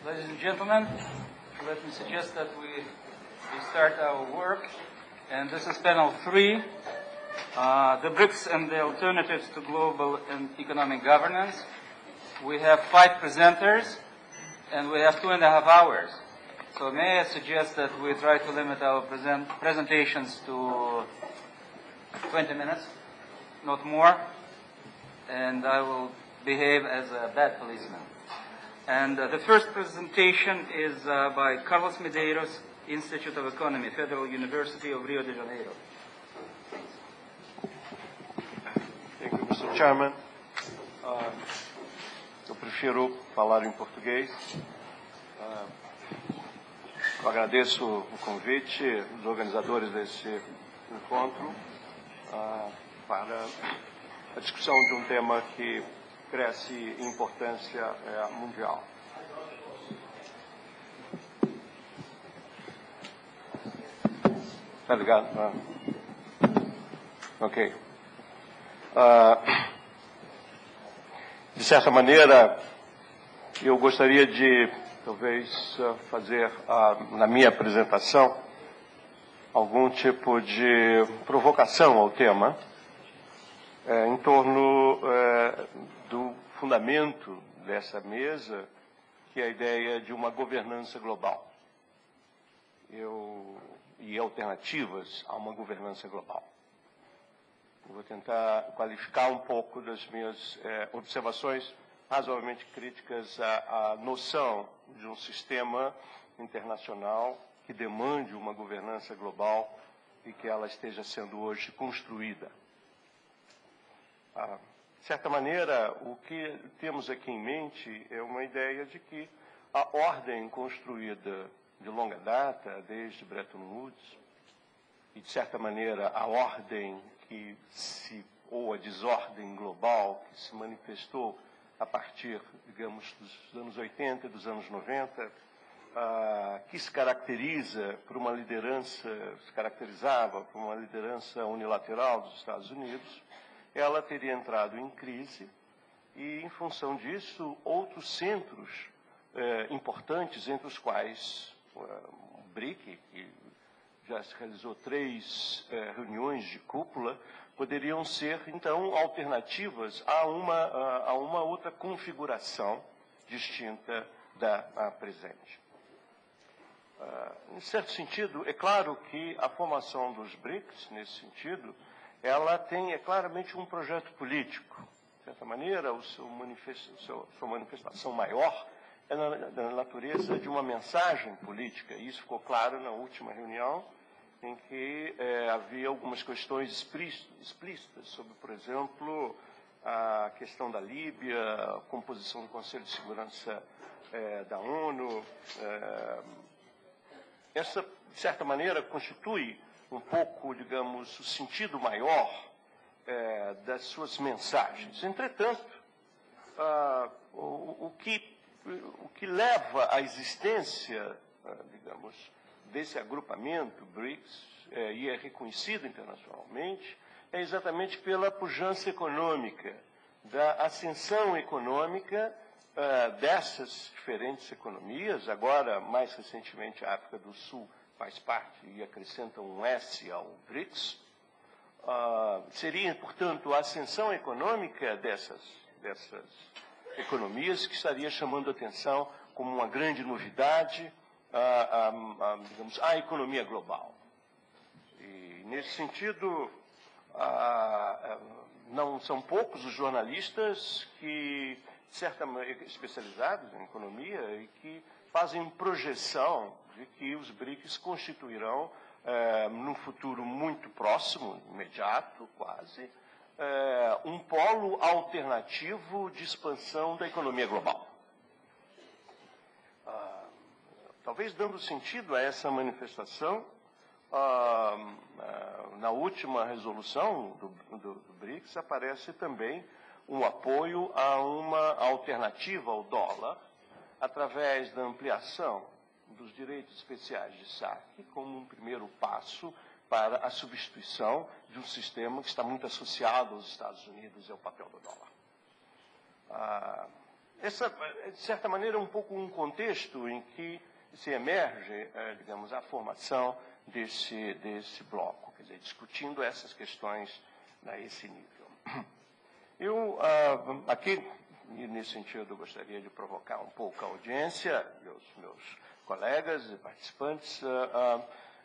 Ladies and gentlemen, let me suggest that we start our work. And this is panel 3, the BRICS and the alternatives to global and economic governance. We have 5 presenters, and we have 2.5 hours. So may I suggest that we try to limit our presentations to 20 minutes, not more, and I will behave as a bad policeman. And the first presentation is by Carlos Medeiros, Institute of Economy, Federal University of Rio de Janeiro. Thank you, Mr. Chairman. Eu prefiro falar em português. Eu agradeço o convite dos organizadores desse encontro para a discussão de um tema que cresce em importância mundial. Tá ligado? Ok. De certa maneira, eu gostaria de, talvez, fazer, na minha apresentação, algum tipo de provocação ao tema, em torno do fundamento dessa mesa, que é a ideia de uma governança global e alternativas a uma governança global. Eu vou tentar qualificar um pouco das minhas observações razoavelmente críticas à noção de um sistema internacional que demande uma governança global e que ela esteja sendo hoje construída. De certa maneira, o que temos aqui em mente é uma ideia de que a ordem construída de longa data, desde Bretton Woods, e, de certa maneira, a ordem ou a desordem global que se manifestou a partir, digamos, dos anos 80 e dos anos 90, que se caracterizava por uma liderança unilateral dos Estados Unidos, ela teria entrado em crise e, em função disso, outros centros importantes, entre os quais o BRIC, que já se realizou 3 reuniões de cúpula, poderiam ser, então, alternativas a uma outra configuração distinta da presente. Em certo sentido, é claro que a formação dos BRICS, nesse sentido, ela tem claramente um projeto político. De certa maneira, sua manifestação maior é na natureza de uma mensagem política. E isso ficou claro na última reunião, em que havia algumas questões explícitas sobre, por exemplo, a questão da Líbia, a composição do Conselho de Segurança da ONU. Essa, de certa maneira, constitui um pouco, digamos, o sentido maior das suas mensagens. Entretanto, o que leva à existência, digamos, desse agrupamento BRICS, e é reconhecido internacionalmente, é exatamente pela pujança econômica, da ascensão econômica dessas diferentes economias. Agora, mais recentemente, a África do Sul faz parte e acrescenta um S ao BRICS. Seria, portanto, a ascensão econômica dessas economias que estaria chamando a atenção como uma grande novidade digamos, à economia global. E, nesse sentido, não são poucos os jornalistas que, especializados em economia e que fazem projeção de que os BRICS constituirão, num futuro muito próximo, imediato quase, um polo alternativo de expansão da economia global. Talvez dando sentido a essa manifestação, na última resolução do BRICS aparece também um apoio a uma alternativa ao dólar, através da ampliação dos direitos especiais de saque, como um primeiro passo para a substituição de um sistema que está muito associado aos Estados Unidos e ao papel do dólar. Essa, de certa maneira, é um pouco um contexto em que se emerge, digamos, a formação desse bloco, quer dizer, discutindo essas questões a esse nível. Eu, aqui, nesse sentido, gostaria de provocar um pouco a audiência, meus colegas e participantes,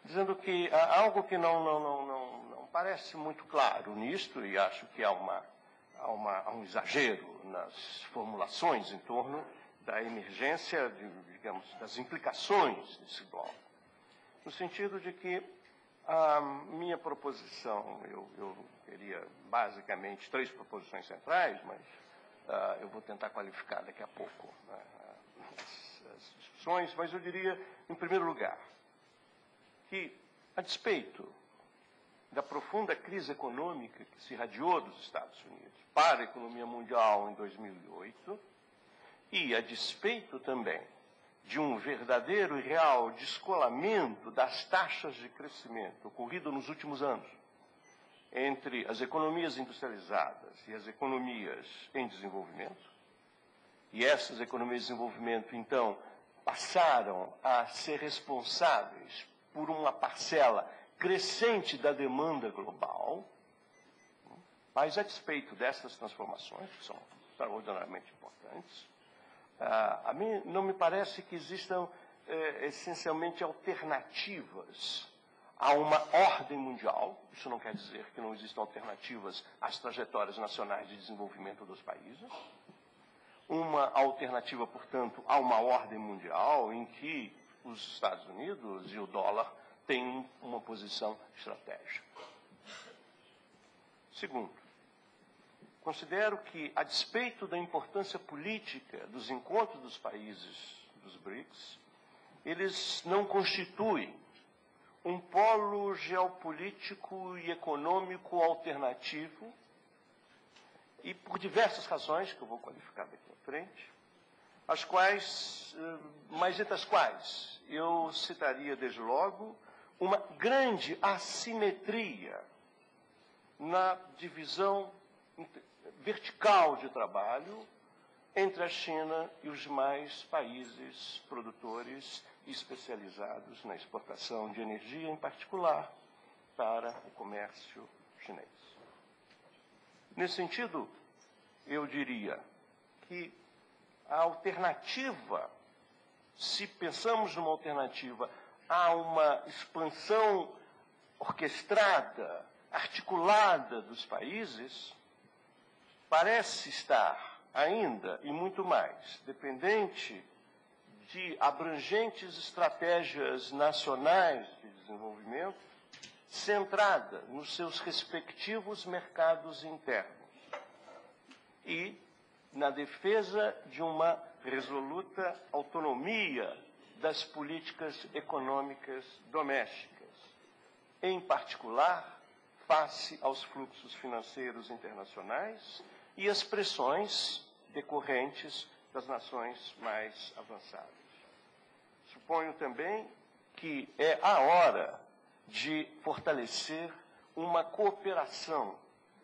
dizendo que há algo que não parece muito claro nisto, e acho que há um exagero nas formulações em torno da emergência, digamos, das implicações desse bloco. No sentido de que a minha proposição, eu teria basicamente 3 proposições centrais, mas eu vou tentar qualificar daqui a pouco as discussões, mas eu diria, em primeiro lugar, que, a despeito da profunda crise econômica que se irradiou dos Estados Unidos para a economia mundial em 2008, e a despeito também de um verdadeiro e real descolamento das taxas de crescimento ocorrido nos últimos anos entre as economias industrializadas e as economias em desenvolvimento, e essas economias de desenvolvimento, então, passaram a ser responsáveis por uma parcela crescente da demanda global, mas a despeito dessas transformações, que são extraordinariamente importantes, a mim não me parece que existam essencialmente alternativas a uma ordem mundial. Isso não quer dizer que não existam alternativas às trajetórias nacionais de desenvolvimento dos países. Uma alternativa, portanto, a uma ordem mundial em que os Estados Unidos e o dólar têm uma posição estratégica. Segundo, considero que, a despeito da importância política dos encontros dos países dos BRICS, eles não constituem um polo geopolítico e econômico alternativo, e por diversas razões, que eu vou qualificar daqui à frente, as quais, mas entre as quais, eu citaria desde logo uma grande assimetria na divisão vertical de trabalho entre a China e os demais países produtores especializados na exportação de energia, em particular para o comércio chinês. Nesse sentido, eu diria que a alternativa, se pensamos numa alternativa a uma expansão orquestrada, articulada dos países, parece estar ainda, e muito mais, dependente de abrangentes estratégias nacionais de desenvolvimento, centrada nos seus respectivos mercados internos e na defesa de uma resoluta autonomia das políticas econômicas domésticas, em particular face aos fluxos financeiros internacionais e às pressões decorrentes das nações mais avançadas. Suponho também que é a hora de fortalecer uma cooperação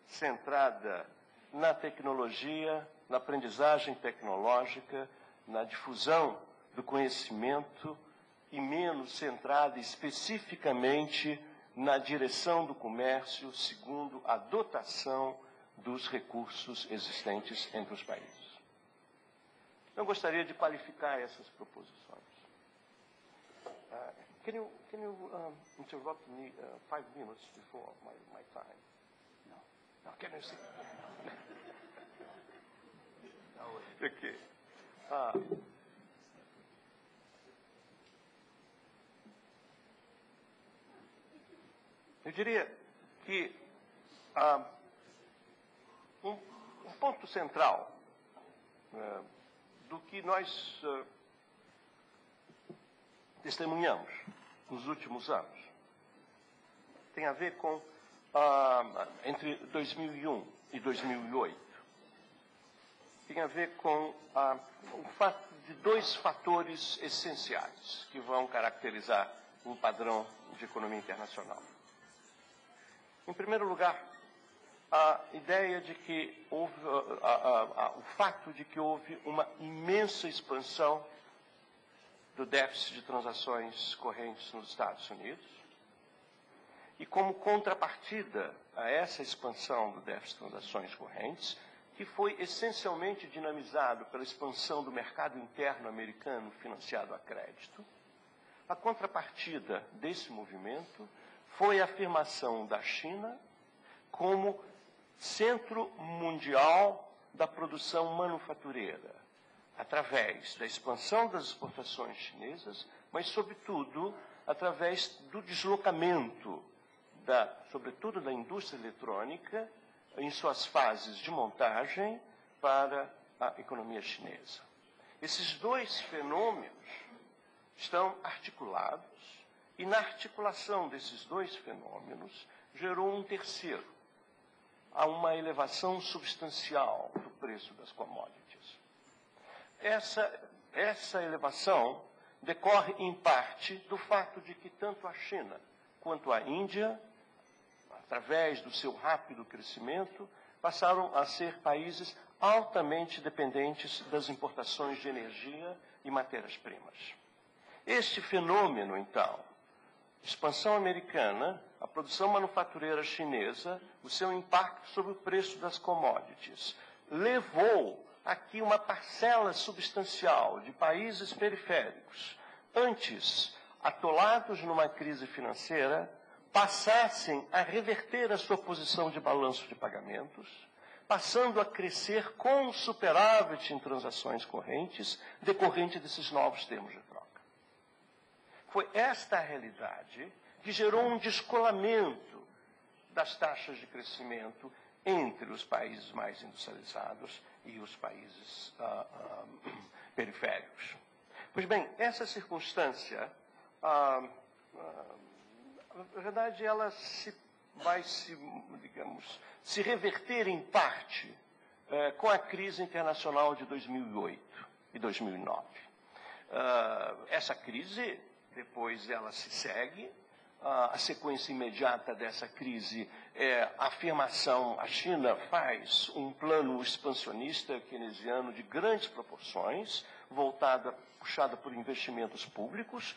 centrada na tecnologia, na aprendizagem tecnológica, na difusão do conhecimento e menos centrada especificamente na direção do comércio segundo a dotação dos recursos existentes entre os países. Eu gostaria de qualificar essas proposições. Can you interrupt me 5 minutes before my time? No. No, can you see? Okay. Eu diria que um ponto central do que nós testemunhamos nos últimos anos tem a ver com, entre 2001 e 2008, tem a ver com o fato de 2 fatores essenciais que vão caracterizar um padrão de economia internacional. Em primeiro lugar, a ideia de que houve, o fato de que houve uma imensa expansão do déficit de transações correntes nos Estados Unidos, e como contrapartida a essa expansão do déficit de transações correntes, que foi essencialmente dinamizado pela expansão do mercado interno americano financiado a crédito, a contrapartida desse movimento foi a afirmação da China como centro mundial da produção manufatureira, através da expansão das exportações chinesas, mas, sobretudo, através do deslocamento, sobretudo da indústria eletrônica, em suas fases de montagem para a economia chinesa. Esses dois fenômenos estão articulados, e na articulação desses dois fenômenos gerou um terceiro, há uma elevação substancial do preço das commodities. Essa elevação decorre, em parte, do fato de que tanto a China quanto a Índia, através do seu rápido crescimento, passaram a ser países altamente dependentes das importações de energia e matérias-primas. Este fenômeno, então, expansão americana, a produção manufatureira chinesa, o seu impacto sobre o preço das commodities, levou aqui uma parcela substancial de países periféricos, antes atolados numa crise financeira, passassem a reverter a sua posição de balanço de pagamentos, passando a crescer com superávit em transações correntes, decorrente desses novos termos de troca. Foi esta a realidade que gerou um descolamento das taxas de crescimento entre os países mais industrializados e os países periféricos. Pois bem, essa circunstância, na verdade, ela vai se reverter em parte com a crise internacional de 2008 e 2009. Essa crise, depois ela se segue. A sequência imediata dessa crise é a afirmação, a China faz um plano expansionista keynesiano de grandes proporções, puxada por investimentos públicos,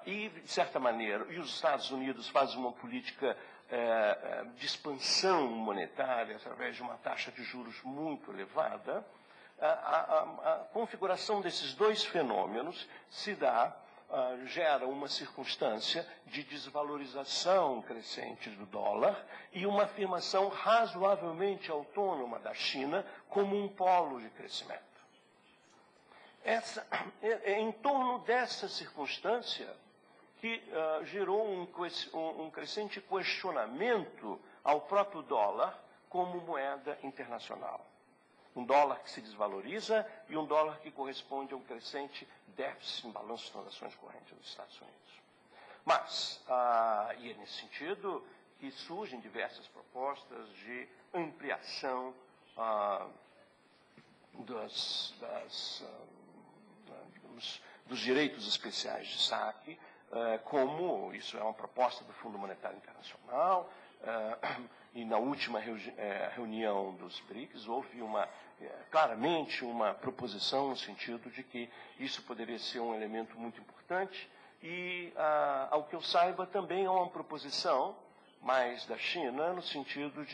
e, de certa maneira, e os Estados Unidos fazem uma política de expansão monetária através de uma taxa de juros muito elevada. A configuração desses dois fenômenos gera uma circunstância de desvalorização crescente do dólar e uma afirmação razoavelmente autônoma da China como um polo de crescimento. É em torno dessa circunstância que gerou um crescente questionamento ao próprio dólar como moeda internacional. Um dólar que se desvaloriza e um dólar que corresponde a um crescente déficit em balanço de transações correntes dos Estados Unidos. Mas, e é nesse sentido que surgem diversas propostas de ampliação dos direitos especiais de saque, como isso é uma proposta do Fundo Monetário Internacional, e na última reunião dos BRICS houve claramente uma proposição no sentido de que isso poderia ser um elemento muito importante e, ao que eu saiba, também há uma proposição mais da China no sentido de